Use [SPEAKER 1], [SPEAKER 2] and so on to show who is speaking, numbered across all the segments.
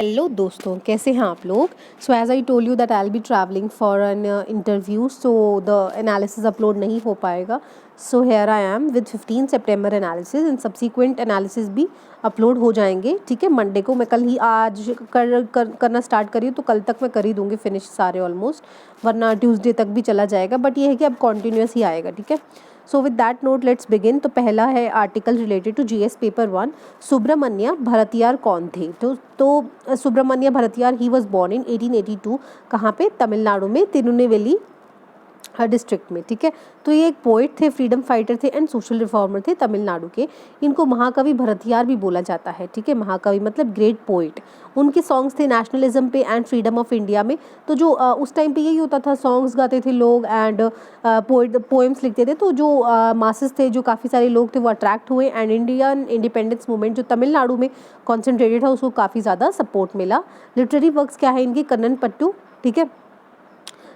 [SPEAKER 1] Hello दोस्तों, कैसे हैं आप लोग। So as I told you that I will be travelling for an interview, so the analysis upload नहीं हो पाएगा। So here I am with 15 सितंबर एनालिसिस एंड सब्सीक्वेंट एनालिसिस भी अपलोड हो जाएंगे। ठीक है, मंडे को मैं कल ही आज करना स्टार्ट करी हूँ, तो कल तक मैं कर ही दूँगी फिनिश सारे ऑलमोस्ट, वरना ट्यूसडे तक भी चला जाएगा। बट ये है कि अब कॉन्टीन्यूस ही आएगा। ठीक है, so with that note let's begin. तो पहला है article related to GS paper 1, Subramania Bharathiyar कौन थे। तो Subramania Bharathiyar he was born in 1882। कहाँ पे? तमिलनाडु में, तिरुनेवेली डिस्ट्रिक्ट में। ठीक है, तो ये एक पोइट थे, फ्रीडम फाइटर थे एंड सोशल रिफॉर्मर थे तमिलनाडु के। इनको महाकवि भरतियार भी बोला जाता है। ठीक है, महाकवि मतलब ग्रेट पोइट। उनके सॉन्ग्स थे नेशनलिज्म पे एंड फ्रीडम ऑफ इंडिया में। तो जो उस टाइम पे यही होता था, सॉन्ग्स गाते थे लोग एंड पोएम्स लिखते थे। तो जो मासेस थे, जो काफ़ी सारे लोग थे, वो अट्रैक्ट हुए एंड इंडियन इंडिपेंडेंस मूवमेंट जो तमिलनाडु में कॉन्सेंट्रेटेड था, उसको काफ़ी ज़्यादा सपोर्ट मिला। लिटरेरी वर्क्स क्या है इनके? कन्नन पट्टू, ठीक है,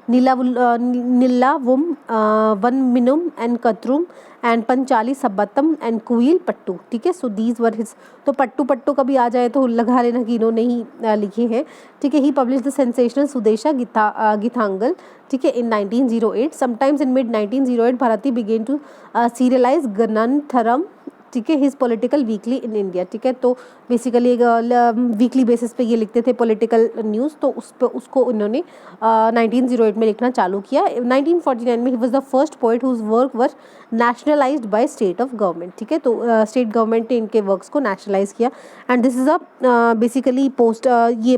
[SPEAKER 1] Nilavum, Vaan Meenum and Katrum and Panchali Sabatham and Kuyil Pattu. ठीक है, सो दीज वर हिज। तो पट्टू पट्टू कभी आ जाए तो लगा लेना कि इन्होंने ही लिखे हैं। ठीक है, he publish the sensational Swadesa Geethangal. ठीक है, in 1908, sometimes in mid 1908 Bharati began to serialise Gnanaratham. ठीक है, his political weekly in India. ठीक है, तो बेसिकली एक वीकली बेसिस पे ये लिखते थे पॉलिटिकल न्यूज़, तो उसको इन्होंने 1908 में लिखना चालू किया। 1949 में ही was the first poet whose work were nationalised by state of government. ठीक है, तो स्टेट गवर्नमेंट ने इनके वर्क्स को नेशनलाइज किया and this is a basically postage,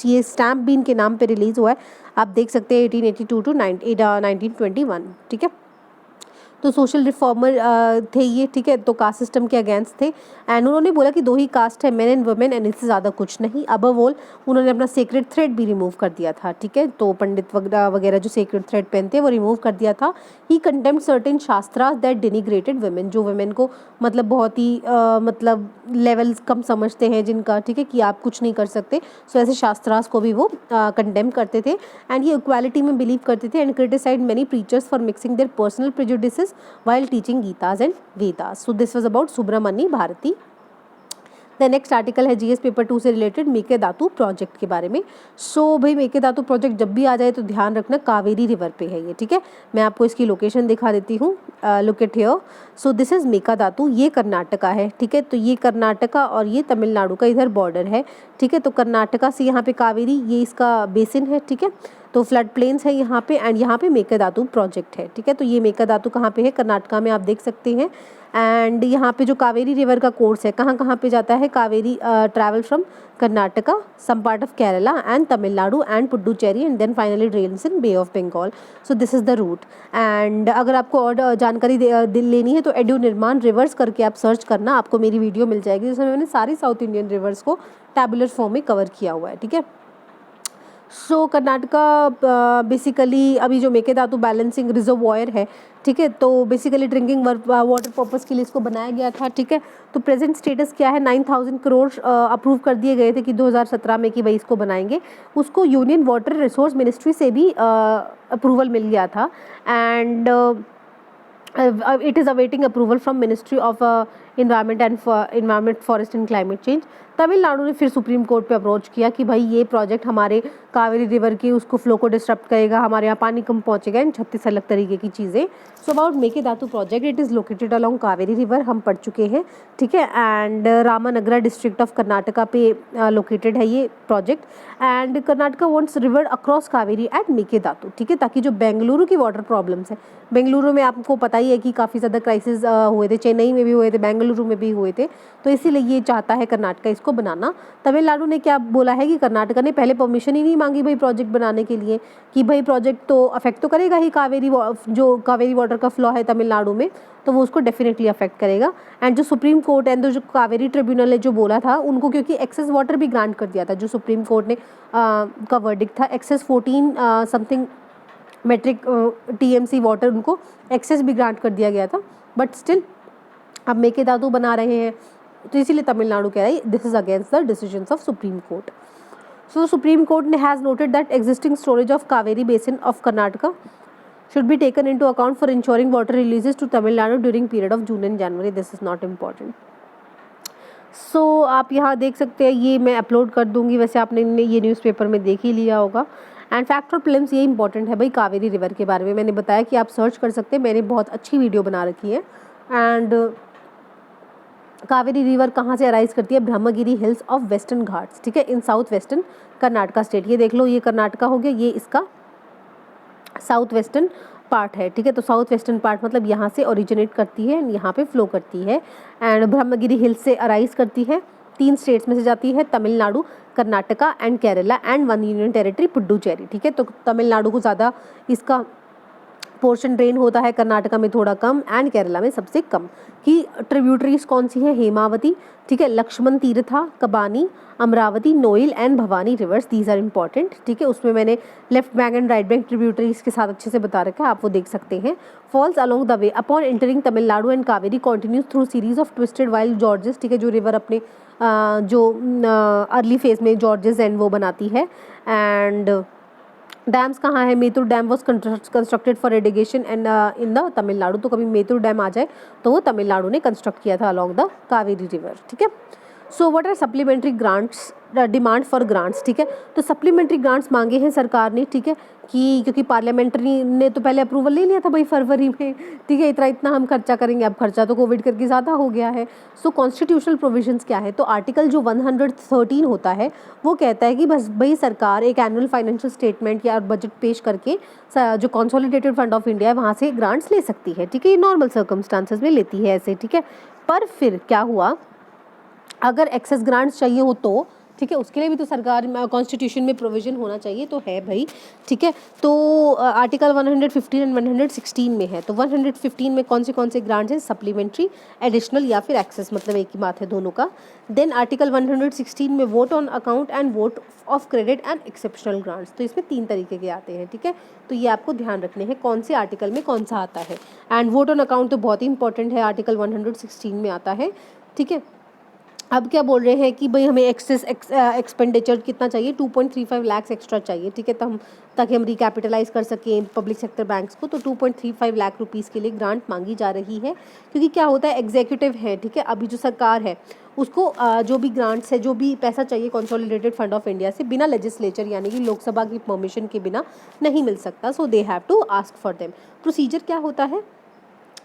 [SPEAKER 1] ये स्टैम्प भी इनके नाम पे रिलीज़ हुआ है। आप देख सकते हैं 1882 टू 1921। ठीक है, तो सोशल रिफॉर्मर थे ये। ठीक है, तो कास्ट सिस्टम के अगेंस्ट थे एंड उन्होंने बोला कि दो ही कास्ट है, मेन एंड वुमेन, एंड इससे ज़्यादा कुछ नहीं। अबव ऑल उन्होंने अपना सेक्रेट थ्रेड भी रिमूव कर दिया था। ठीक है, तो पंडित वगैरह जो सेक्रेट थ्रेड पहनते हैं वो रिमूव कर दिया था। He condemned certain shastras that denigrated women, जो वुमेन को मतलब बहुत ही मतलब लेवल्स कम समझते हैं जिनका। ठीक है, कि आप कुछ नहीं कर सकते, सो ऐसे शास्त्रास को भी वो कंडेम करते थे एंड ये इक्वालिटी में बिलीव करते थे and criticised many preachers for mixing their personal prejudices while teaching Gitas and Vedas. So this was about Subramani Bharati. The next article है जीएस पेपर 2 से रिलेटेड मेकेदातु प्रोजेक्ट के बारे में। सो भाई मेकेदातु प्रोजेक्ट जब भी आ जाए तो ध्यान रखना कावेरी रिवर पे है ये। ठीक है, मैं आपको इसकी लोकेशन दिखा देती हूँ। Look at here. So this is Mekedatu, ये कर्नाटका है। ठीक है, तो ये कर्नाटका और ये तमिलनाडु का इधर बॉर्डर है। ठीक है, तो कर्नाटका से यहाँ पे कावेरी, ये इसका बेसिन है। ठीक है, तो फ्लड प्लेन्स है यहाँ पे एंड यहाँ पे मेकेदातु प्रोजेक्ट है। ठीक है, तो ये मेकेदातु कहाँ पे है? कर्नाटका में, आप देख सकते हैं। एंड यहाँ पे जो कावेरी रिवर का कोर्स है कहाँ कहाँ पे जाता है? Kaveri travel from Karnataka, some part of Kerala and Tamil Nadu and Puducherry and then finally drains in Bay of Bengal. So this is the route. And अगर आपको और जानकारी लेनी है तो एडू निर्माण रिवर्स करके आप सर्च करना, आपको मेरी वीडियो मिल जाएगी जिसमें मैंने सारी साउथ इंडियन रिवर्स को टैबुलर फॉर्म में कवर किया हुआ है। ठीक है, सो कर्नाटका बेसिकली अभी जो मेकेदातु बैलेंसिंग रिजर्वॉयर है, ठीक है, तो बेसिकली ड्रिंकिंग वाटर पर्पस के लिए इसको बनाया गया था। ठीक है, तो प्रेजेंट स्टेटस क्या है? 9,000 करोड़ अप्रूव कर दिए गए थे कि 2017 में कि भाई इसको बनाएंगे। उसको यूनियन वाटर रिसोर्स मिनिस्ट्री से भी अप्रूवल मिल गया था and it is awaiting approval from Ministry of Environment, Forest and Climate Change। Tamil Nadu ने फिर सुप्रीम कोर्ट पे अप्रोच किया कि भाई ये प्रोजेक्ट हमारे कावेरी रिवर की उसको फ्लो को डिस्टर्ब करेगा, हमारे यहाँ पानी कम पहुँचेगा एंड 36 अलग तरीके की चीज़ें। So about Mekedatu project, it is located along Kaveri river, हम पढ़ चुके हैं। ठीक है, and Ramanagara district of Karnataka पे लोकेटेड है ये project and Karnataka wants river across Kaveri at Mekedatu. ठीक है, ताकि जो बेंगलुरु की वाटर प्रॉब्लम्स है, बेंगलुरु में आपको पता ही है कि काफ़ी ज़्यादा क्राइसिस हुए थे, चेन्नई में भी हुए थे, बेंगलुरु में भी हुए थे, तो इसीलिए ये चाहता है कर्नाटका इसको बनाना। तमिलनाडु ने क्या बोला है कि कर्नाटका ने पहले परमिशन ही नहीं मांगी भाई प्रोजेक्ट बनाने के लिए, कि भाई प्रोजेक्ट तो अफेक्ट तो करेगा ही कावेरी, जो कावेरी वाटर का फ्लो है तमिलनाडु में, तो वो उसको डेफिनेटली अफेक्ट करेगा। एंड जो सुप्रीम कोर्ट एंड जो कावेरी ट्रिब्यूनल ने जो बोला था उनको, क्योंकि एक्सेस वाटर भी ग्रांट कर दिया था, जो सुप्रीम कोर्ट ने का वर्डिक्ट था, access 14 something metric TMC water उनको एक्सेस भी ग्रांट कर दिया गया था, बट स्टिल अब मेकेदातु बना रहे हैं, तो इसीलिए तमिलनाडु कह रही है this is against the decisions of supreme court. So supreme court ने has noted that existing storage of Kaveri basin of Karnataka should be taken into account for ensuring water releases to Tamil Nadu during period of June and January. This is not important. सो आप यहाँ देख सकते हैं, ये मैं upload कर दूँगी, वैसे आपने ये न्यूज़पेपर में देख ही लिया होगा। एंड फैक्ट और प्लेम्स ये इंपॉर्टेंट है भाई, कावेरी रिवर के बारे में मैंने बताया कि आप सर्च कर सकते हैं, मैंने बहुत अच्छी वीडियो बना रखी है। एंड कावेरी रिवर कहाँ से अराइज करती है? Brahmagiri hills of western Ghats, ठीक है, इन साउथ वेस्टर्न कर्नाटका स्टेट। ये देख लो, ये कर्नाटका हो गया, ये इसका साउथ वेस्टर्न पार्ट है, ठीक है। तो साउथ वेस्टर्न पार्ट मतलब यहाँ से ओरिजिनेट करती है, यहाँ पे फ्लो करती है। एंड ब्रह्मगिरी हिल्स से अराइज करती है, 3 स्टेट्स में से जाती है, Tamil Nadu, Karnataka and Kerala, and 1 union territory Puducherry, ठीक है। तो तमिलनाडु को ज़्यादा इसका पोर्शन ड्रेन होता है, कर्नाटका में थोड़ा कम, एंड केरला में सबसे कम। की ट्रिब्यूटरीज कौन सी है? हेमावती, ठीक है, Lakshmana Tirtha, Kabini, Amaravati, Noyyal and Bhavani rivers, these are important, ठीक है। उसमें मैंने left bank and right bank tributaries के साथ अच्छे से बता रखा है, आप वो देख सकते हैं। Falls along the way upon entering Tamil Nadu and Kaveri continues through series of twisted wild gorges, ठीक है, जो रिवर अपने जो अर्ली फेज में जॉर्जेस एंड वो बनाती है। एंड डैम्स कहाँ है? Mettur dam was constructed for irrigation and in the Tamil Nadu. तो कभी मेतुर डैम आ जाए तो वो तमिलनाडु ने कंस्ट्रक्ट किया था अलॉन्ग द कावेरी रिवर, ठीक है। So what are supplementary grants, demand for grants, ठीक है। तो सप्लीमेंट्री ग्रांट्स मांगे हैं सरकार ने, ठीक है, कि क्योंकि पार्लियामेंट्री ने तो पहले अप्रूवल ले लिया था भाई फरवरी में, ठीक है, इतना हम खर्चा करेंगे। अब खर्चा तो कोविड करके ज़्यादा हो गया है। सो कॉन्स्टिट्यूशनल प्रोविजंस क्या है? तो आर्टिकल जो 113 होता है वो कहता है कि बस भाई सरकार एक एनुअल फाइनेंशियल स्टेटमेंट या बजट पेश करके जो कंसोलिडेटेड फंड ऑफ इंडिया है वहाँ से ग्रांट्स ले सकती है, ठीक है। ये नॉर्मल सर्कमस्टांसेस में लेती है ऐसे, ठीक है। पर फिर क्या हुआ, अगर एक्सेस ग्रांट्स चाहिए हो तो, ठीक है, उसके लिए भी तो सरकार कॉन्स्टिट्यूशन में प्रोविजन होना चाहिए, तो है भाई, ठीक है। तो आर्टिकल 115 एंड 116 में है। तो 115 में कौन से ग्रांट्स हैं? सप्लीमेंट्री, एडिशनल या फिर एक्सेस, मतलब एक ही बात है दोनों का। देन आर्टिकल 116 में vote on account and vote of credit and exceptional grants, तो इसमें 3 तरीके के आते हैं, ठीक है। तो ये आपको ध्यान रखने हैं कौन से आर्टिकल में कौन सा आता है। एंड वोट ऑन अकाउंट तो बहुत ही इंपॉर्टेंट है, आर्टिकल 116 में आता है, ठीक है। अब क्या बोल रहे हैं कि भाई हमें एक्सेस एक्सपेंडिचर कितना चाहिए? 2.35 लाख एक्स्ट्रा चाहिए, ठीक है, ताकि हम रिकैपिटलाइज कर सकें पब्लिक सेक्टर बैंक्स को। तो 2.35 लाख रुपीज़ के लिए ग्रांट मांगी जा रही है, क्योंकि क्या होता है, एग्जीक्यूटिव है, ठीक है, अभी जो सरकार है उसको जो भी ग्रांट्स है, जो भी पैसा चाहिए कंसोलिडेटेड फंड ऑफ इंडिया से, बिना लेजिस्लेचर यानी कि लोकसभा की परमिशन के बिना नहीं मिल सकता। So they have to ask for them. Procedure क्या होता है?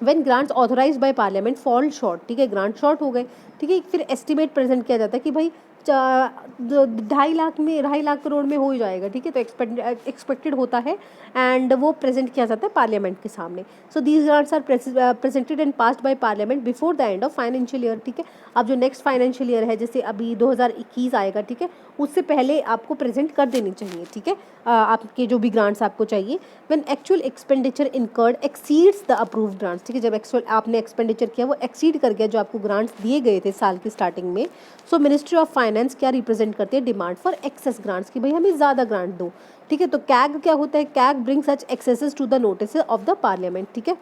[SPEAKER 1] When grants authorise by parliament fall short, ठीक है, ग्रांट शॉर्ट हो गए, ठीक है, फिर एस्टिमेट प्रेजेंट किया जाता है कि भाई 2.5 लाख करोड़ में हो जाएगा, ठीक है। तो एक्सपेक्टेड होता है एंड वो प्रेजेंट किया जाता है पार्लियामेंट के सामने। So these grants are presented and passed by Parliament before the end of financial year, ठीक है। अब जो नेक्स्ट फाइनेंशियल ईयर है, जैसे अभी 2021 आएगा, ठीक है, उससे पहले आपको प्रेजेंट कर देनी चाहिए, ठीक है, आपके जो भी ग्रांट्स आपको चाहिए। When actual expenditure incurred exceeds the approved grants, ठीक है, जब एक्चुअल आपने एक्सपेंडिचर किया वो एक्सीड कर गया जो आपको ग्रांट्स दिए गए थे साल की स्टार्टिंग में। सो मिनिस्ट्री ऑफ फाइनेंस क्या रिप्रेजेंट करती है? डिमांड फॉर एक्सेस ग्रांट्स, कि भाई हमें ज़्यादा ग्रांट दो, ठीक है। तो कैग क्या होता है? CAG bring such excesses to the notice of the Parliament, ठीक है,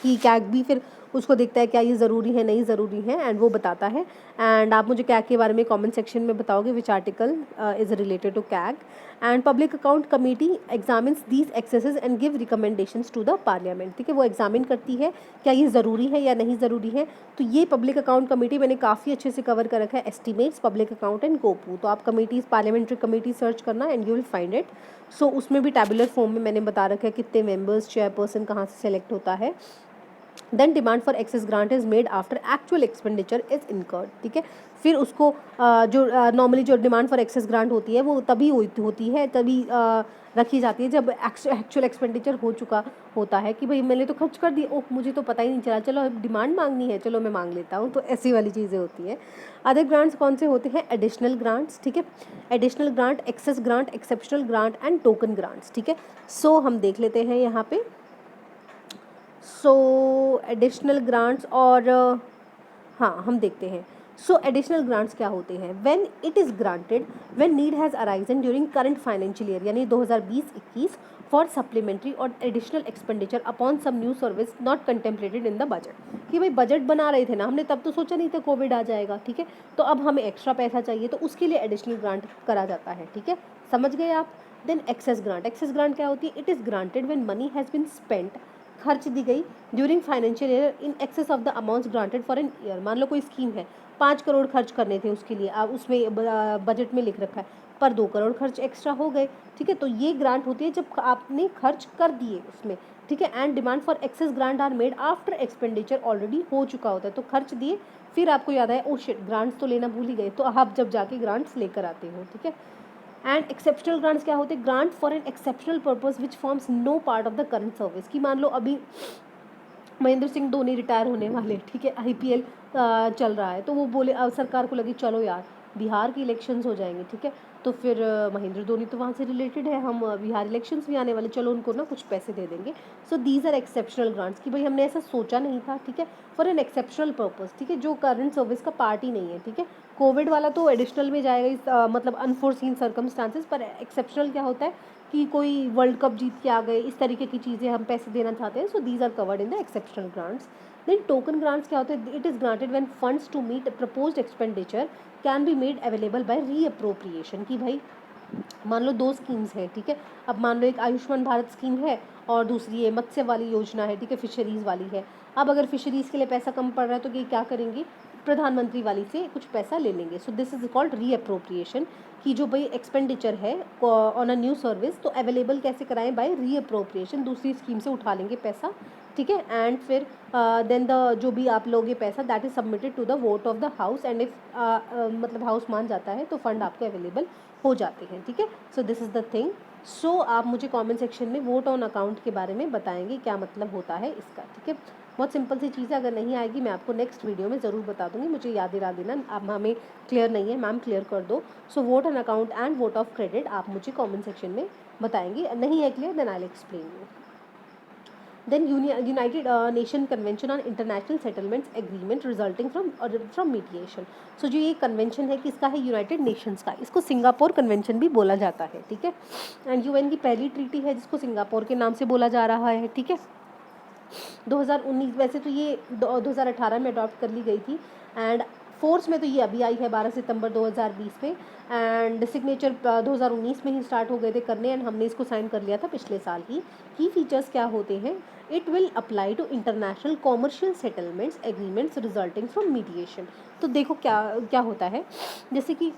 [SPEAKER 1] कि कैग भी फिर उसको देखता है क्या ये ज़रूरी है नहीं ज़रूरी है, एंड वो बताता है। एंड आप मुझे कैग के बारे में कमेंट सेक्शन में बताओगे which article is related to CAG. And public account committee examines these excesses and give recommendations to the Parliament, ठीक है, वो एग्जामिन करती है क्या ये ज़रूरी है या नहीं ज़रूरी है। तो ये पब्लिक अकाउंट कमेटी मैंने काफ़ी अच्छे से कवर कर रखा है, estimates, public account and COPU. तो आप कमेटीज़, पार्लियामेंट्री कमेटी सर्च करना and you will find it. So उसमें भी टैबुलर फॉर्म में मैंने बता रखा है कितने मेंबर्स, चेयरपर्सन कहाँ से सेलेक्ट होता है। Then demand for excess grant is made after actual expenditure is incurred, ठीक है। फिर उसको जो नॉर्मली जो डिमांड फॉर एक्सेस ग्रांट होती है वो तभी होती है, तभी रखी जाती है जब एक्चुअल एक्सपेंडिचर हो चुका होता है, कि भाई मैंने तो खर्च कर दिया, ओह मुझे तो पता ही नहीं चला, चलो अब डिमांड मांगनी है, चलो मैं मांग लेता हूँ। तो ऐसी वाली चीज़ें होती है। अदर ग्रांट्स कौन से होते हैं? एडिशनल ग्रांट्स, ठीक है, additional grant, excess grant, exceptional grant and token grants, ठीक है। सो हम देख लेते हैं यहाँ पे। सो एडिशनल ग्रांट्स और हाँ हम देखते हैं। सो एडिशनल ग्रांट्स क्या होते हैं? When it is granted when need has arisen during current financial year, यानी 2020-21 फॉर सप्लीमेंट्री और additional expenditure upon some new service not contemplated in the budget. कि भाई बजट बना रहे थे ना हमने, तब तो सोचा नहीं था कोविड आ जाएगा, ठीक है, तो अब हमें एक्स्ट्रा पैसा चाहिए, तो उसके लिए एडिशनल ग्रांट करा जाता है, ठीक है, समझ गए आप। Then excess grant, excess grant क्या होती है? It is granted when money has been spent, खर्च दी गई during financial year in excess of the amounts granted for an year. मान लो कोई स्कीम है, 5 करोड़ खर्च करने थे उसके लिए, अब उसमें बजट में लिख रखा है, पर 2 करोड़ खर्च एक्स्ट्रा हो गए, ठीक है। तो ये ग्रांट होती है जब आपने खर्च कर दिए उसमें, ठीक है। And demand for excess grant are made after expenditure already हो चुका होता है, तो खर्च दिए फिर आपको याद आया ओ शिट ग्रांट्स तो लेना भूल ही गए, तो आप जब जाके ग्रांट्स लेकर आते हो, ठीक है। एंड एक्सेप्शनल ग्रांट्स क्या होते हैं? Grant for an exceptional purpose which forms no part of the current service, की मान लो अभी महेंद्र सिंह धोनी रिटायर होने वाले, ठीक है, आईपीएल चल रहा है, तो वो बोले सरकार को लगी चलो यार बिहार की इलेक्शंस हो जाएंगे, ठीक है, तो फिर महेंद्र धोनी तो वहाँ से रिलेटेड है, हम बिहार इलेक्शंस भी आने वाले, चलो उनको ना कुछ पैसे दे देंगे। So these are exceptional grants, कि भाई हमने ऐसा सोचा नहीं था, ठीक है, फॉर एन एक्सेप्शनल पर्पस, ठीक है, जो करंट सर्विस का पार्ट ही नहीं है, ठीक है। कोविड वाला तो एडिशनल में जाएगा इस मतलब अनफोर्सीन सर्कमस्टांसेस, पर एक्सेप्शनल क्या होता है कि कोई वर्ल्ड कप जीत के आ गए, इस तरीके की चीज़ें हम पैसे देना चाहते हैं, so these are covered in the exceptional grants. Then token grants क्या होते हैं? It is granted when funds to meet proposed expenditure can be made available by reappropriation, कि भाई मान लो 2 स्कीम्स हैं, ठीक है, अब मान लो एक आयुष्मान भारत स्कीम है और दूसरी ये मत्स्य वाली योजना है, ठीक है, फिशरीज़ वाली है। अब अगर फिशरीज़ के लिए पैसा कम पड़ रहा है तो ये क्या करेंगे? प्रधानमंत्री वाली से कुछ पैसा ले लेंगे। सो दिस इज कॉल्ड रीअप्रोप्रिएशन, कि जो भाई एक्सपेंडिचर है ऑन अ न्यू सर्विस तो अवेलेबल कैसे कराएं? बाय रीअप्रोप्रिएशन, दूसरी स्कीम से उठा लेंगे पैसा, ठीक है। एंड फिर देन द जो भी आप लोगे पैसा that is submitted to the vote of the house, and if मतलब हाउस मान जाता है तो फंड आपके अवेलेबल हो जाते हैं, ठीक है। So this is the thing. So आप मुझे कमेंट सेक्शन में वोट ऑन अकाउंट के बारे में बताएंगे क्या मतलब होता है इसका, ठीक है। बहुत सिंपल सी चीज़ है, अगर नहीं आएगी मैं आपको नेक्स्ट वीडियो में ज़रूर बता दूंगी, मुझे याद दिला देना। अब हमें क्लियर नहीं है मैम, क्लियर कर दो। So vote on account and vote of credit आप मुझे कमेंट सेक्शन में बताएंगे, नहीं है clear then I will explain you. Then United Nation Convention on International Settlements Agreement resulting from mediation. So जो ये कन्वेंशन है किसका है? यूनाइटेड नेशंस का, इसको सिंगापुर कन्वेंशन भी बोला जाता है, ठीक है। एंड यूएन की पहली ट्रीटी है जिसको सिंगापुर के नाम से बोला जा रहा है, ठीक है। 2019 वैसे तो ये 2018 में अडॉप्ट कर ली गई थी, एंड फोर्स में तो ये अभी आई है 12 सितंबर 2020 में, एंड सिग्नेचर 2019 में ही स्टार्ट हो गए थे करने, एंड हमने इसको साइन कर लिया था पिछले साल ही। की फीचर्स क्या होते हैं? It will apply to international commercial settlements agreements resulting from mediation. तो देखो क्या क्या होता है, जैसे कि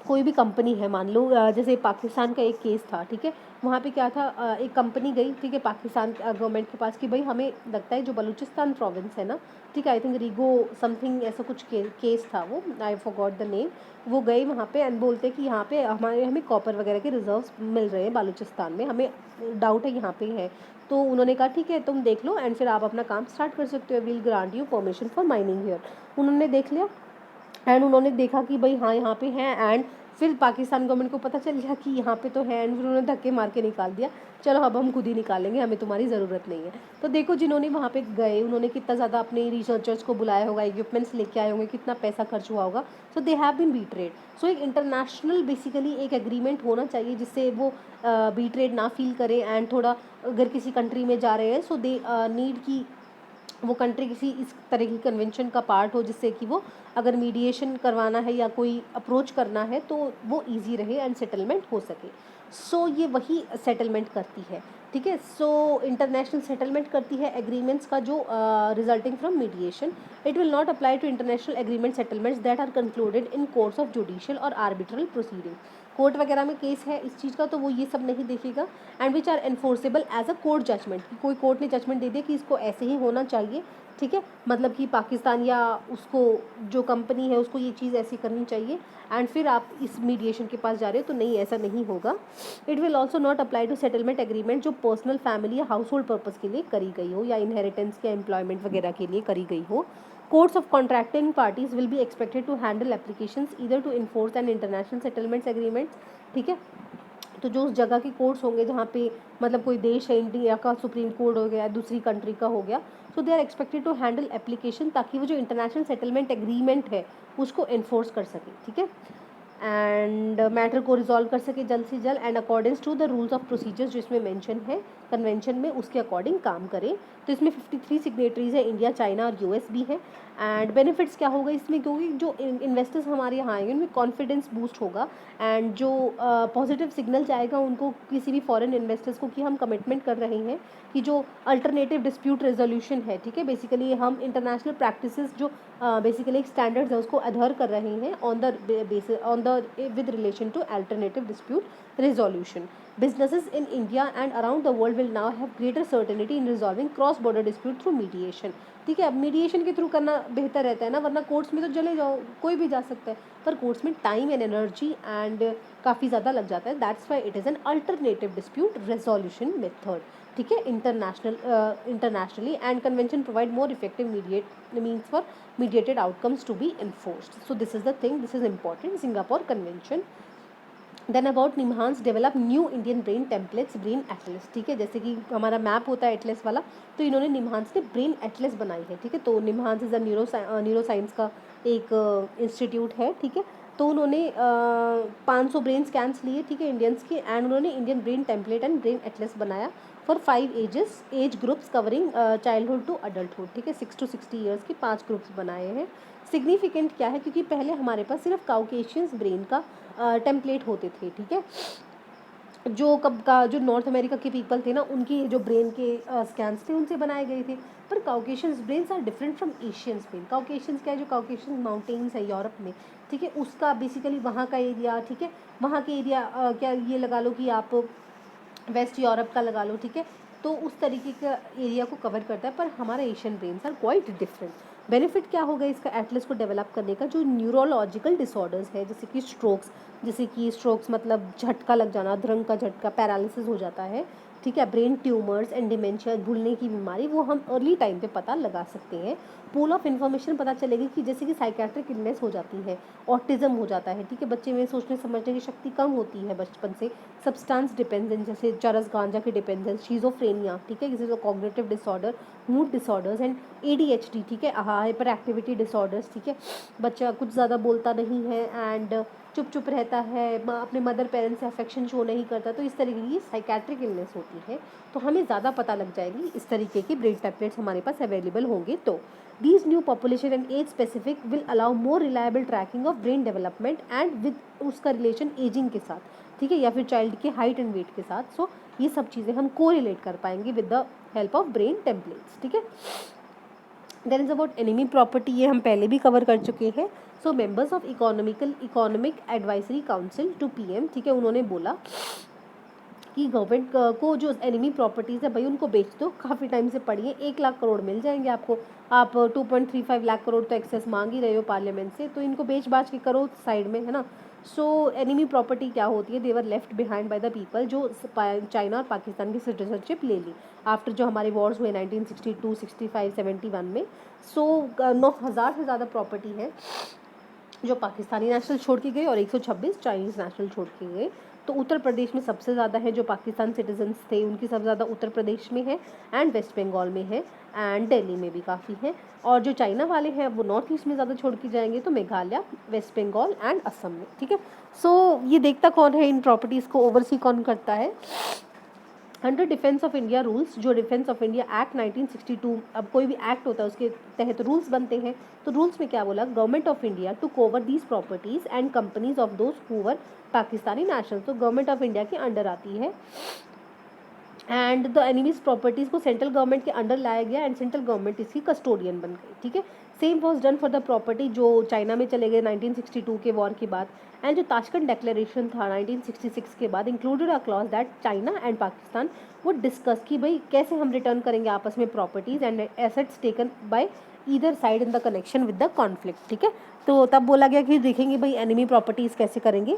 [SPEAKER 1] कोई भी कंपनी है, मान लो जैसे पाकिस्तान का एक केस था, ठीक है, वहाँ पे क्या था, एक कंपनी गई, ठीक है, पाकिस्तान गवर्नमेंट के पास कि भाई हमें लगता है जो बलूचिस्तान प्रोविंस है ना, ठीक है, आई थिंक रीगो समथिंग ऐसा कुछ केस था वो, आई फॉरगॉट द नेम। वो गए वहाँ पे एंड बोलते कि यहाँ पे हमें कॉपर वगैरह के रिजर्व्स मिल रहे हैं बालूचिस्तान में, हमें डाउट है यहाँ पे है। तो उन्होंने कहा ठीक है तुम देख लो एंड फिर आप अपना काम स्टार्ट कर सकते हो, will grant you permission for mining here. उन्होंने देख लिया एंड उन्होंने देखा कि भाई हाँ यहाँ पे है, एंड फिर पाकिस्तान गवर्नमेंट को पता चल गया कि यहाँ पे तो है, एंड फिर उन्होंने धक्के मार के निकाल दिया, चलो अब हम खुद ही निकालेंगे, हमें तुम्हारी ज़रूरत नहीं है। तो देखो जिन्होंने वहाँ पे गए उन्होंने कितना ज़्यादा अपने रिसर्चर्स को बुलाया होगा, इक्विपमेंट्स लेके आए होंगे, कितना पैसा खर्च हुआ होगा, so they have been betrayed. So एक इंटरनेशनल बेसिकली एक एग्रीमेंट होना चाहिए जिससे वो बी ट्रेड ना फील करे, एंड थोड़ा अगर किसी कंट्री में जा रहे हैं सो दे नीड की वो कंट्री किसी इस तरह की कन्वेंशन का पार्ट हो, जिससे कि वो अगर मीडिएशन करवाना है या कोई अप्रोच करना है तो वो इजी रहे एंड सेटलमेंट हो सके। सो ये वही सेटलमेंट करती है, ठीक है। सो इंटरनेशनल सेटलमेंट करती है एग्रीमेंट्स का जो resulting from mediation. It will not apply to international agreement settlements that are concluded in course of judicial और आर्बिट्रल प्रोसीडिंग। कोर्ट वगैरह में केस है इस चीज़ का तो वो ये सब नहीं देखेगा, and which are enforceable as a court judgement, कि कोई कोर्ट ने जजमेंट दे दिया कि इसको ऐसे ही होना चाहिए, ठीक है, मतलब कि पाकिस्तान या उसको जो कंपनी है उसको ये चीज़ ऐसी करनी चाहिए, एंड फिर आप इस मीडिएशन के पास जा रहे हो तो नहीं ऐसा नहीं होगा। It will also not apply to settlement agreement जो पर्सनल फैमिली या हाउस होल्ड पर्पज़ के लिए करी गई हो या इनहेरिटेंस या एम्प्लॉयमेंट वगैरह के लिए करी गई हो। Courts of contracting parties will be expected to handle applications either to enforce an international settlements agreement, ठीक है। तो जो उस जगह के कोर्ट्स होंगे जहाँ पे मतलब कोई देश है, इंडिया का सुप्रीम कोर्ट हो गया, दूसरी कंट्री का हो गया, so they are expected to handle application ताकि वो जो इंटरनेशनल सेटलमेंट एग्रीमेंट है उसको इन्फोर्स कर सके, ठीक है, एंड मैटर को रिजॉल्व कर सके जल्द से जल्द, and according to the rules of procedures जो इसमें मेंशन है कन्वेंशन में उसके अकॉर्डिंग काम करे। तो इसमें 53 सिग्नेटरीज है, इंडिया, चाइना और यूएस भी है। एंड बेनिफिट्स क्या होगा इसमें, क्योंकि जो इन्वेस्टर्स हमारे यहाँ आएंगे उनमें कॉन्फिडेंस बूस्ट होगा, एंड जो पॉजिटिव सिग्नल जाएगा उनको किसी भी फॉरेन इन्वेस्टर्स को कि हम कमिटमेंट कर रहे हैं कि जो अल्टरनेटिव डिस्प्यूट रेजोल्यूशन है, ठीक है, बेसिकली हम इंटरनेशनल प्रैक्टिसेस जो बेसिकली एक स्टैंडर्ड्स है उसको अधर कर रहे हैं on the basis on the with relation to alternative dispute resolution. Businesses in India and around the world will now have greater certainty in resolving cross border dispute through mediation. ठीक है, अब mediation के through करना बेहतर रहता है ना, वरना कोर्ट्स में तो चले जाओ, कोई भी जा सकता है, पर कोर्ट्स में टाइम एंड एनर्जी एंड काफ़ी ज़्यादा लग जाता है. That's why it is an alternative dispute resolution method. ठीक है, internationally and convention provide more effective mediate means for mediated outcomes to be enforced. So this is the thing, this is important, Singapore Convention. Then about NIMHANS develop new Indian brain templates, brain atlas. ठीक है, जैसे कि हमारा map होता है Atlas वाला, तो इन्होंने निम्हांस ने ब्रेन एटलस बनाई है. ठीक है, तो निम्हांस इज़ अ न्यूरोसाइंस का एक इंस्टीट्यूट है. ठीक है, तो उन्होंने 500 ब्रेन स्कैन्स लिए, ठीक है, इंडियंस के, एंड उन्होंने Indian brain template and brain atlas बनाया for 5 age groups covering childhood to adulthood. ठीक है, 6 to 60 ईयर्स के 5 ग्रुप्स बनाए हैं. सिग्निफिकेंट क्या है, क्योंकि पहले हमारे पास सिर्फ काउकेशियंस ब्रेन का टेम्पलेट होते थे. ठीक है, जो नॉर्थ अमेरिका के पीपल थे ना, उनकी जो ब्रेन के स्कैन्स थे उनसे बनाए गए थे. पर Caucasians brains are different from Asians brain. Caucasians क्या है, जो काउकेशियन माउंटेन्स है यूरोप में, ठीक है, उसका बेसिकली वहाँ का एरिया, ठीक है, वहाँ के एरिया क्या ये लगा लो कि आप वेस्ट यूरोप का लगा लो. ठीक है, तो उस तरीके का एरिया को कवर करता है. पर हमारा Asian brains are quite different. Benefit क्या होगा इसका एटलस को डेवलप करने का, जो न्यूरोलॉजिकल डिसऑर्डर्स है, जैसे कि स्ट्रोक्स मतलब झटका लग जाना, अधरंग का झटका, पैरालिसिस हो जाता है. ठीक है, ब्रेन ट्यूमर्स एंड डिमेंशिया, भूलने की बीमारी, वो हम अर्ली टाइम पे पता लगा सकते हैं. पूल ऑफ इन्फॉर्मेशन पता चलेगी कि जैसे कि साइकेट्रिक इलनेस हो जाती है, ऑटिज्म हो जाता है. ठीक है, बच्चे में सोचने समझने की शक्ति कम होती है बचपन से. सब्सटेंस डिपेंडेंस, जैसे चरस गांजा की डिपेंडेंस, शीजोफ्रेनिया, ठीक है, किसी को cognitive disorder, mood disorders and ADHD. ठीक है, हाइपर एक्टिविटी डिसऑर्डर्स. ठीक है, बच्चा कुछ ज़्यादा बोलता नहीं है एंड चुप रहता है, अपने मदर पेरेंट्स से अफेक्शन शो नहीं करता, तो इस तरीके की साइकेट्रिक इलनेस होती है. तो हमें ज़्यादा पता लग जाएगी, इस तरीके के ब्रेन टेम्पलेट्स हमारे पास अवेलेबल होंगे. तो these new population and age specific will allow more reliable tracking of brain development and with उसका रिलेशन एजिंग के साथ. ठीक है, या फिर चाइल्ड के हाइट एंड वेट के साथ. सो ये सब चीज़ें हम कोरिलेट कर पाएंगे with the help of brain templates. ठीक है, then is about enemy property, ये हम पहले भी कवर कर चुके हैं. So members of economic advisory council to PM, ठीक है, उन्होंने बोला कि गवर्नमेंट को जो एनिमी प्रॉपर्टीज़ है भाई उनको बेच दो. काफ़ी टाइम से पड़ी है, 1 लाख करोड़ मिल जाएंगे आपको. आप 2.35 लाख करोड़ तो एक्सेस मांग ही रहे हो पार्लियामेंट से, तो इनको बेच बाच के करो साइड में, है ना. सो एनिमी प्रॉपर्टी क्या होती है, they were left behind by the people, जो चाइना और पाकिस्तान की सिटीजनशिप ले ली आफ्टर जो हमारे वॉर्स हुए 1962, 65, 71 में. सो 9,000 से ज़्यादा प्रॉपर्टी है जो पाकिस्तानी नेशनल छोड़ के गए और 126 चाइनीज़ नेशनल छोड़ के गए. तो उत्तर प्रदेश में सबसे ज़्यादा है, जो पाकिस्तान सिटीजन्स थे उनकी सबसे ज़्यादा उत्तर प्रदेश में है एंड वेस्ट बंगाल में है एंड दिल्ली में भी काफ़ी है. और जो चाइना वाले हैं वो नॉर्थ ईस्ट में ज़्यादा छोड़ के जाएंगे, तो मेघालय, वेस्ट बंगाल एंड असम में. ठीक है, सो ये देखता कौन है इन प्रॉपर्टीज़ को, ओवरसी कौन करता है. Under defence of India rules, जो डिफेंस ऑफ इंडिया एक्ट 1962, अब कोई भी एक्ट होता है उसके तहत रूल्स बनते हैं. तो रूल्स में क्या बोला, government of India to cover these properties and companies of those who were Pakistani national. तो गवर्नमेंट ऑफ इंडिया के अंडर आती है एंड द एनिमीज प्रॉपर्टीज़ को सेंट्रल गवर्नमेंट के अंडर लाया गया एंड सेंट्रल गवर्नमेंट इसकी कस्टोडियन बन गई. ठीक है, same was done for the property जो चाइना में चले गए 1962 के वॉर के बाद. एंड जो ताशकंद डेक्लेरेशन था 1966 के बाद included a clause that China and Pakistan वो डिस्कस कि भाई कैसे हम रिटर्न करेंगे आपस में properties and assets taken by either side in the connection with the conflict. ठीक है, तो तब बोला गया कि देखेंगे भाई एनिमी प्रॉपर्टीज़ कैसे करेंगे.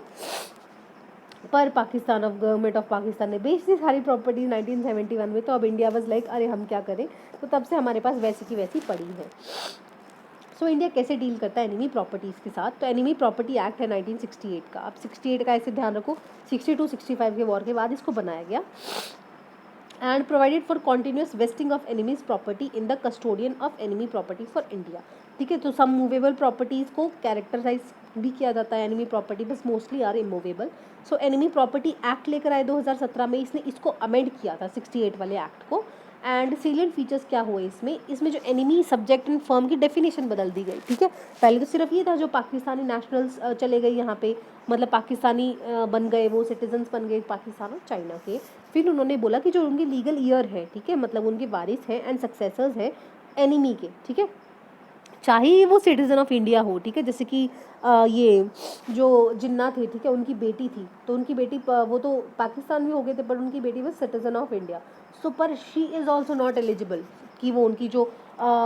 [SPEAKER 1] पर पाकिस्तान गवर्नमेंट ऑफ पाकिस्तान ने बेच दी सारी प्रॉपर्टीज 1971 में. तो अब इंडिया वाज लाइक अरे हम क्या करें, तो तब से हमारे पास वैसी की वैसी पड़ी है. सो इंडिया कैसे डील करता है एनिमी प्रॉपर्टीज़ के साथ, तो एनिमी प्रॉपर्टी एक्ट है 1968 का. अब 68 का ऐसे ध्यान रखो, 62-65 के वॉर के बाद इसको बनाया गया and provided for continuous vesting of enemies property in the custodian of enemy property for India. ठीक है, तो सम मूवेबल प्रॉपर्टीज़ को कैरेक्टराइज भी किया जाता है एनिमी प्रॉपर्टी, बस mostly are immovable. So enemy property act लेकर आए 2017 में, इसने इसको अमेंड किया था 68 वाले एक्ट को. एंड सीलियंट फीचर्स क्या हुए इसमें जो एनिमी सब्जेक्ट एंड फर्म की डेफिनेशन बदल दी गई. ठीक है, पहले तो सिर्फ ये था जो पाकिस्तानी नेशनल्स चले गए यहाँ पे, मतलब पाकिस्तानी बन गए, वो सिटीजन्स बन गए पाकिस्तान और चाइना के. फिर उन्होंने बोला कि जो उनके लीगल ईयर है, ठीक है, मतलब उनके वारिस हैं एंड सक्सेसर्स हैं एनिमी के, ठीक है, चाहे वो सिटीज़न ऑफ इंडिया हो, ठीक है। जैसे कि ये जो जिन्ना थे, ठीक है, उनकी बेटी थी, तो उनकी बेटी वो तो पाकिस्तान में हो गए थे, पर उनकी बेटी वो सिटीज़न ऑफ इंडिया। सो पर she is also not eligible कि वो उनकी जो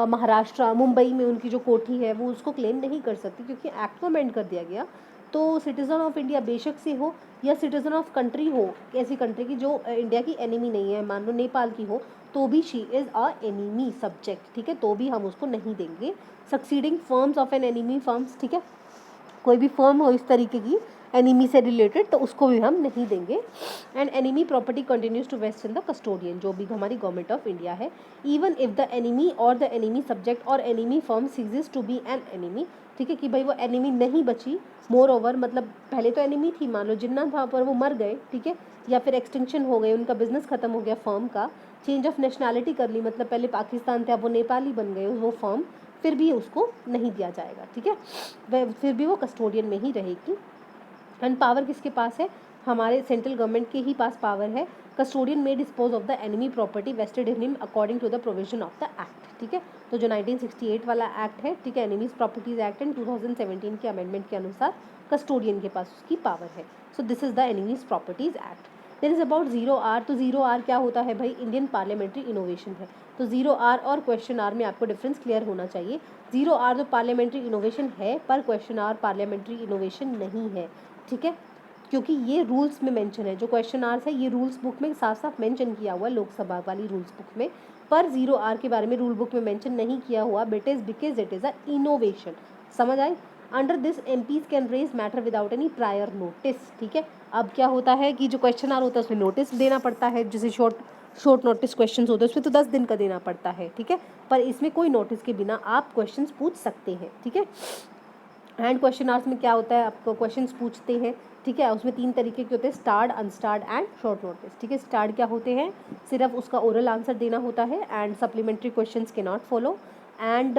[SPEAKER 1] महाराष्ट्र मुंबई में उनकी जो कोठी है वो उसको क्लेम नहीं कर सकती, क्योंकि एक्ट में अमेंड कर दिया गया। तो सिटीज़न ऑफ इंडिया बेशक से हो या सिटीज़न ऑफ कंट्री हो, ऐसी कंट्री की जो इंडिया की एनिमी नहीं है, मान लो नेपाल की हो, तो भी she is a enemy subject, ठीक है, तो भी हम उसको नहीं देंगे। Succeeding firms of an enemy firms, ठीक है, कोई भी फर्म हो इस तरीके की एनिमी से रिलेटेड, तो उसको भी हम नहीं देंगे। And enemy property continues to vest in the custodian, जो भी हमारी गवर्नमेंट ऑफ इंडिया है, इवन इफ द एनिमी और द एनिमी सब्जेक्ट और enemy firm ceases to be an enemy, ठीक है, कि भाई वो एनिमी नहीं बची, मोर ओवर मतलब पहले तो एनिमी थी, मान लो जिन्ना था पर वो मर गए, ठीक है, या फिर एक्सटिंक्शन हो गए, उनका बिजनेस खत्म हो गया फर्म का, चेंज ऑफ नेशनैलिटी कर ली, मतलब पहले पाकिस्तान थे अब वो नेपाली बन गए वो फर्म, फिर भी उसको नहीं दिया जाएगा, ठीक है, फिर भी वो कस्टोडियन में ही रहेगी। एंड पावर किसके पास है, हमारे सेंट्रल गवर्नमेंट के ही पास पावर है। कस्टोडियन में dispose of the enemy property vested in him according to the provision of the act, ठीक है। तो जो 1968 वाला एक्ट है, ठीक है, एनिमीज प्रॉपर्टीज एक्ट एंड 2017 के अमेंडमेंट के अनुसार कस्टोडियन के पास उसकी पावर है। So this is the enemies properties act. Then is about 0R। तो 0R क्या होता है भाई, इंडियन पार्लियामेंट्री इनोवेशन है। तो 0R और क्वेश्चन आर में आपको डिफरेंस क्लियर होना चाहिए। 0R तो पार्लियामेंट्री इनोवेशन है, पर क्वेश्चन आर पार्लियामेंट्री इनोवेशन नहीं है, ठीक है, क्योंकि ये रूल्स में मेंशन है। जो क्वेश्चन आर्स है ये रूल्स बुक में साफ साफ मेंशन किया हुआ है, लोकसभा वाली रूल्स बुक में, पर 0R के बारे में रूल बुक में मेंशन नहीं किया हुआ, because it is a innovation. समझ आए। Under this MPs can raise matter without any prior notice, ठीक है। अब क्या होता है कि जो क्वेश्चन आर होता है उसमें नोटिस देना पड़ता है, जैसे शॉर्ट नोटिस क्वेश्चन होते हैं उसमें तो 10 दिन का देना पड़ता है, ठीक है, पर इसमें कोई नोटिस के बिना आप क्वेश्चन पूछ सकते हैं, ठीक है। एंड क्वेश्चन आवर्स में क्या होता है, आपको क्वेश्चंस पूछते हैं, ठीक है, उसमें 3 तरीके के होते हैं, स्टार्ड, अनस्टार्ड एंड शॉर्ट नोटिस, ठीक है। स्टार्ड क्या होते हैं, सिर्फ उसका ओरल आंसर देना होता है, एंड सप्लीमेंट्री क्वेश्चंस के not follow, and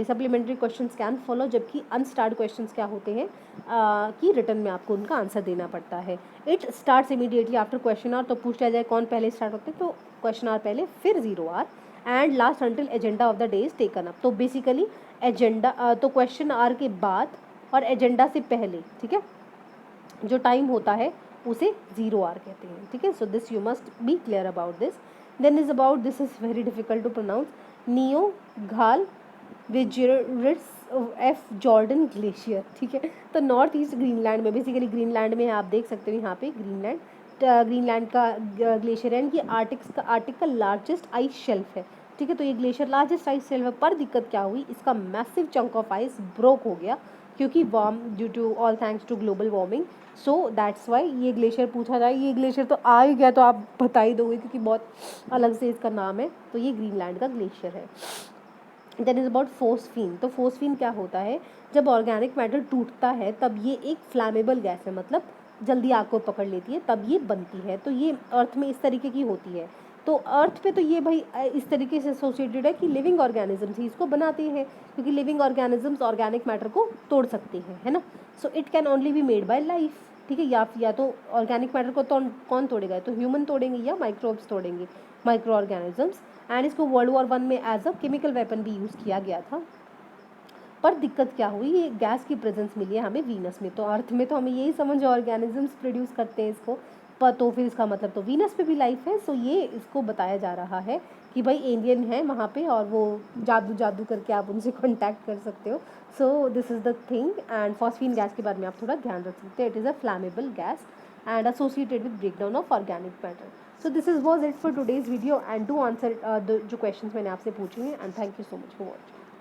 [SPEAKER 1] supplementary questions can follow, जबकि अनस्टार्ड क्वेश्चंस क्या होते हैं कि रिटर्न में आपको उनका आंसर देना पड़ता है। It starts immediately after question hour, तो पूछ लिया जाए कौन पहले स्टार्ट होते हैं, तो क्वेश्चन आवर पहले, फिर 0R, and last until agenda of the day is taken up. तो बेसिकली एजेंडा तो क्वेश्चन आर के बाद और एजेंडा से पहले, ठीक है, जो टाइम होता है उसे 0R कहते हैं, ठीक है। So this you must be clear about this. Then is about, this is very difficult to pronounce, नियो घाल विजरिट्स एफ जॉर्डन ग्लेशियर, ठीक है। तो नॉर्थ ईस्ट ग्रीनलैंड में, बेसिकली ग्रीनलैंड में आप देख सकते हो यहाँ पे ग्रीनलैंड का ग्लेशियर है, ये आर्टिक का लार्जेस्ट आइस शेल्फ है, ठीक है। तो ये ग्लेशियर लार्जेस्ट आइस शेल्फ है, पर दिक्कत क्या हुई, इसका massive chunk of ice broke हो गया, क्योंकि warm due to all thanks to global warming. So that's why ये ग्लेशियर पूछा जाए, ये ग्लेशियर तो आ ही गया तो आप बता ही दोगे, क्योंकि बहुत अलग से इसका नाम है। तो ये ग्रीनलैंड का ग्लेशियर है। Then is about phosphine. तो फोस्फीन क्या होता है, जब ऑर्गेनिक मैटर टूटता है तब ये एक फ्लैमेबल गैस है, मतलब जल्दी आग को पकड़ लेती है, तब ये बनती है। तो ये अर्थ में इस तरीके की होती है। तो अर्थ पे तो ये भाई इस तरीके से एसोसिएटेड है कि लिविंग ऑर्गेनिजम्स ही इसको बनाते हैं, क्योंकि लिविंग ऑर्गेनिजम्स ऑर्गेनिक मैटर को तोड़ सकते हैं, है ना। So it can only be made by life, ठीक है। या तो ऑर्गेनिक मैटर को तो कौन तोड़ेगा, तो ह्यूमन तोड़ेंगे या माइक्रोब्स तोड़ेंगे, माइक्रो ऑर्गेनिजम्स। एंड इसको वर्ल्ड वॉर 1 में एज अ केमिकल वेपन भी यूज़ किया गया था। पर दिक्कत क्या हुई, ये गैस की प्रेजेंस मिली है हमें वीनस में, तो अर्थ में तो हमें यही समझ ऑर्गेनिजम्स प्रोड्यूस करते हैं इसको, पर तो फिर इसका मतलब तो वीनस पे भी लाइफ है। सो ये इसको बताया जा रहा है कि भाई एलियन है वहाँ पे, और वो जादू करके आप उनसे कॉन्टैक्ट कर सकते हो। So this is the thing. And phosphine gas के बारे में आप थोड़ा ध्यान रख सकते हैं, it is a flammable gas and associated with breakdown of organic matter. So this was it for today's video, and do answer जो questions मैंने आपसे पूछे हैं, and thank you so much for watching.